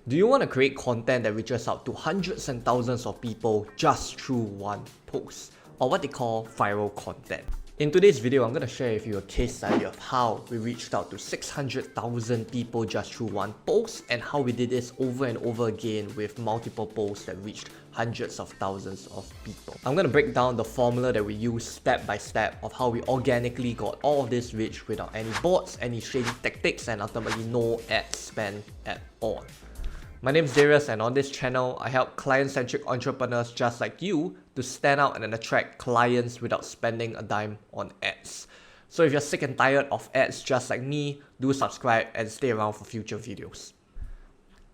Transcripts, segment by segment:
Do you want to create content that reaches out to hundreds and thousands of people just through one post, or what they call viral content? In today's video, I'm going to share with you a case study of how we reached out to 600,000 people just through one post and how we did this over and over again with multiple posts that reached hundreds of thousands of people. I'm going to break down the formula that we use step by step of how we organically got all of this reach without any bots, any shady tactics, and ultimately no ad spend at all. My name is Darius, and on this channel, I help client-centric entrepreneurs just like you to stand out and attract clients without spending a dime on ads. So if you're sick and tired of ads just like me, do subscribe and stay around for future videos.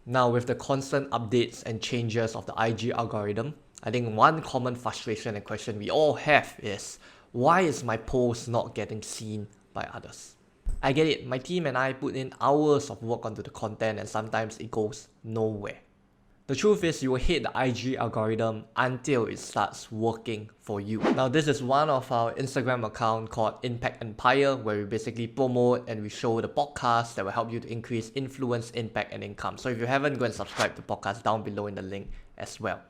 Now, with the constant updates and changes of the IG algorithm, I think one common frustration and question we all have is, why is my post not getting seen by others? I get it, my team and I put in hours of work onto the content and sometimes it goes nowhere. The truth is, you will hate the IG algorithm until it starts working for you. Now, this is one of our Instagram account called Impact Empire, where we basically promote and we show the podcast that will help you to increase influence, impact, and income. So if you haven't, go and subscribe to the podcast down below in the link as well.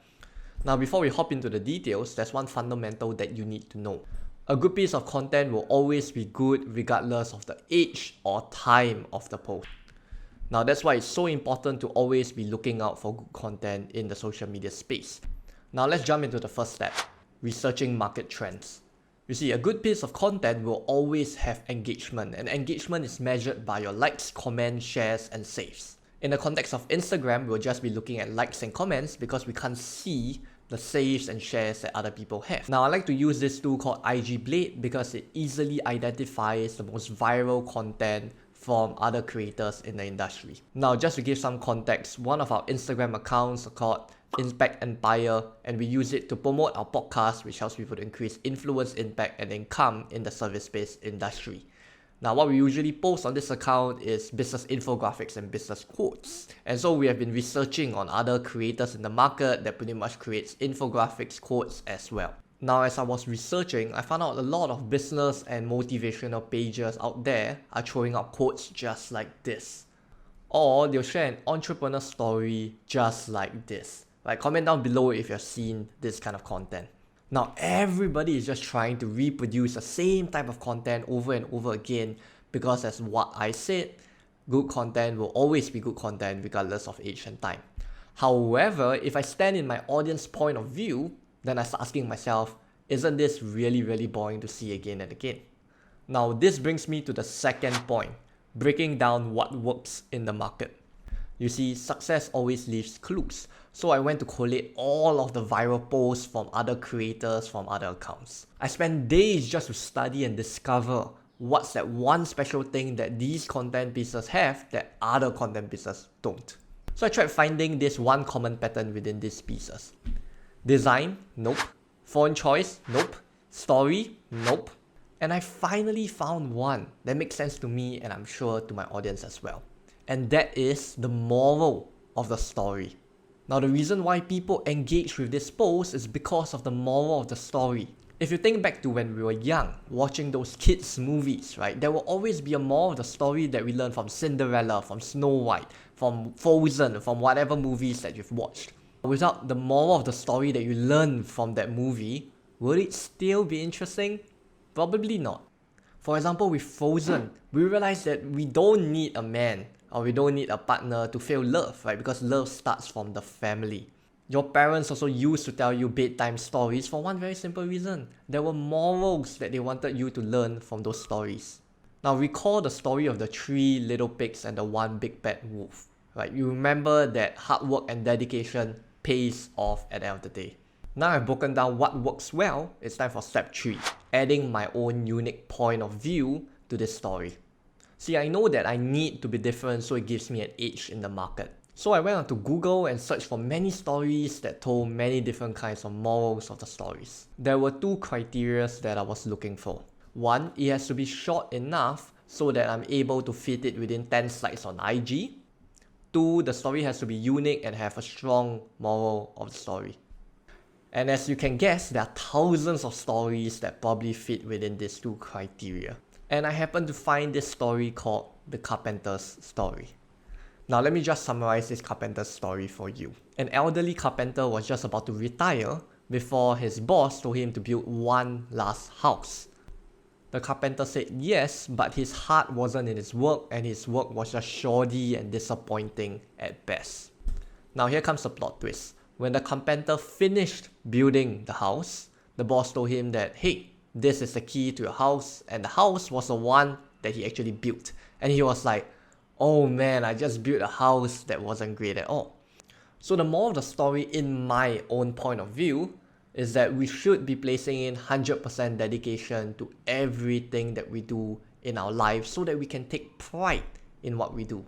Now, before we hop into the details, there's one fundamental that you need to know. A good piece of content will always be good regardless of the age or time of the post. Now, that's why it's so important to always be looking out for good content in the social media space. Now, let's jump into the first step, researching market trends. You see, a good piece of content will always have engagement, and engagement is measured by your likes, comments, shares, and saves. In the context of Instagram, we'll just be looking at likes and comments because we can't see the saves and shares that other people have. Now, I like to use this tool called IG Blade because it easily identifies the most viral content from other creators in the industry. Now, just to give some context, one of our Instagram accounts is called Impact Empire, and we use it to promote our podcast, which helps people to increase influence, impact, and income in the service-based industry. Now, what we usually post on this account is business infographics and business quotes. And so we have been researching on other creators in the market that pretty much creates infographics, quotes as well. Now, as I was researching, I found out a lot of business and motivational pages out there are throwing out quotes just like this. Or they'll share an entrepreneur story just like this. Like, comment down below if you've seen this kind of content. Now, everybody is just trying to reproduce the same type of content over and over again because, as what I said, good content will always be good content regardless of age and time. However, if I stand in my audience point of view, then I start asking myself, isn't this really boring to see again and again? Now, this brings me to the second point, breaking down what works in the market. You see, success always leaves clues. So I went to collate all of the viral posts from other creators from other accounts. I spent days just to study and discover what's that one special thing that these content pieces have that other content pieces don't. So I tried finding this one common pattern within these pieces. Design? Nope. Font choice? Nope. Story? Nope. And I finally found one that makes sense to me and I'm sure to my audience as well. And that is the moral of the story. Now, the reason why people engage with this post is because of the moral of the story. If you think back to when we were young, watching those kids' movies, right, there will always be a moral of the story that we learn from Cinderella, from Snow White, from Frozen, from whatever movies that you've watched. Without the moral of the story that you learn from that movie, will it still be interesting? Probably not. For example, with Frozen, we realized that we don't need a man or we don't need a partner to feel love, right? Because love starts from the family. Your parents also used to tell you bedtime stories for one very simple reason. There were morals that they wanted you to learn from those stories. Now, recall the story of the 3 little pigs and the 1 big bad wolf, right? You remember that hard work and dedication pays off at the end of the day. Now I've broken down what works well, it's time for step 3, adding my own unique point of view to this story. See, I know that I need to be different so it gives me an edge in the market. So I went onto Google and searched for many stories that told many different kinds of morals of the stories. There were 2 criteria that I was looking for. 1, it has to be short enough so that I'm able to fit it within 10 slides on IG. 2, the story has to be unique and have a strong moral of the story. And as you can guess, there are thousands of stories that probably fit within these 2 criteria. And I happened to find this story called the Carpenters Story. Now let me just summarize this carpenter's story for you. An elderly carpenter was just about to retire before his boss told him to build one last house. The carpenter said yes, but his heart wasn't in his work, and his work was just shoddy and disappointing at best. Now here comes the plot twist. When the carpenter finished building the house, the boss told him that, hey, this is the key to your house, and the house was the one that he actually built. And he was like, oh man, I just built a house that wasn't great at all. So the moral of the story, in my own point of view, is that we should be placing in 100% dedication to everything that we do in our lives so that we can take pride in what we do.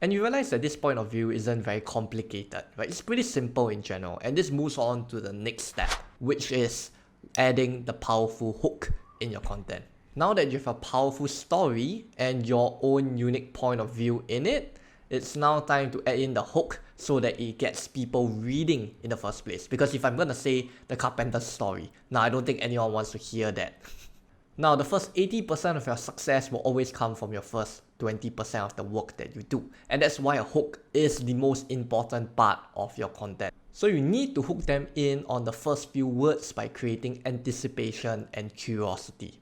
And you realize that this point of view isn't very complicated, right? It's pretty simple in general. And this moves on to the next step, which is adding the powerful hook in your content. Now that you have a powerful story and your own unique point of view in it, it's now time to add in the hook so that it gets people reading in the first place. Because if I'm going to say the carpenter's story, now I don't think anyone wants to hear that. Now, the first 80% of your success will always come from your first 20% of the work that you do. And that's why a hook is the most important part of your content. So you need to hook them in on the first few words by creating anticipation and curiosity.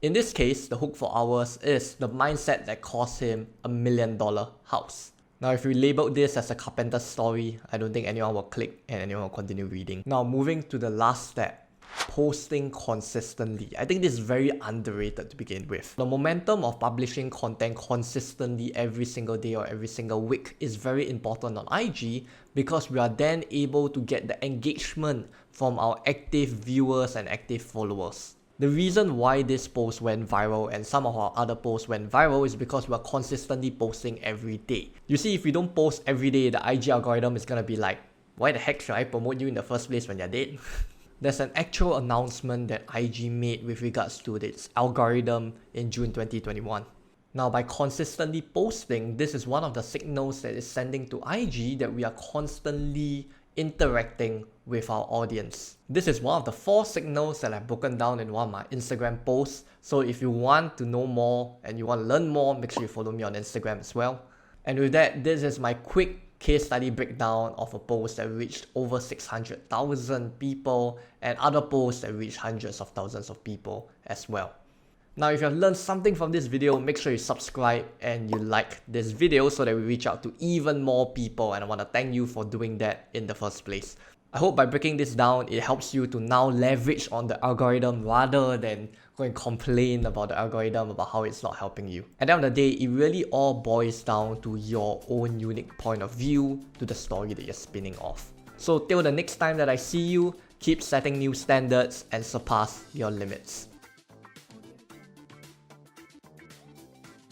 In this case, the hook for ours is the mindset that cost him $1 million house. Now, if we labeled this as a carpenter's story, I don't think anyone will click and anyone will continue reading. Now, moving to the last step, posting consistently. I think this is very underrated to begin with. The momentum of publishing content consistently every single day or every single week is very important on IG because we are then able to get the engagement from our active viewers and active followers. The reason why this post went viral and some of our other posts went viral is because we're consistently posting every day. You see, if we don't post every day, the IG algorithm is gonna be like, why the heck should I promote you in the first place when you're dead? There's an actual announcement that IG made with regards to its algorithm in June 2021. Now, by consistently posting, this is one of the signals that is sending to IG that we are constantly interacting with our audience. This is one of the 4 signals that I've broken down in one of my Instagram posts. So if you want to know more and you want to learn more, make sure you follow me on Instagram as well. And with that, this is my quick case study breakdown of a post that reached over 600,000 people and other posts that reached hundreds of thousands of people as well. Now, if you have learned something from this video, make sure you subscribe and you like this video so that we reach out to even more people, and I want to thank you for doing that in the first place. I hope by breaking this down, it helps you to now leverage on the algorithm rather than go and complain about the algorithm about how it's not helping you. At the end of the day, it really all boils down to your own unique point of view to the story that you're spinning off. So till the next time that I see you, keep setting new standards and surpass your limits.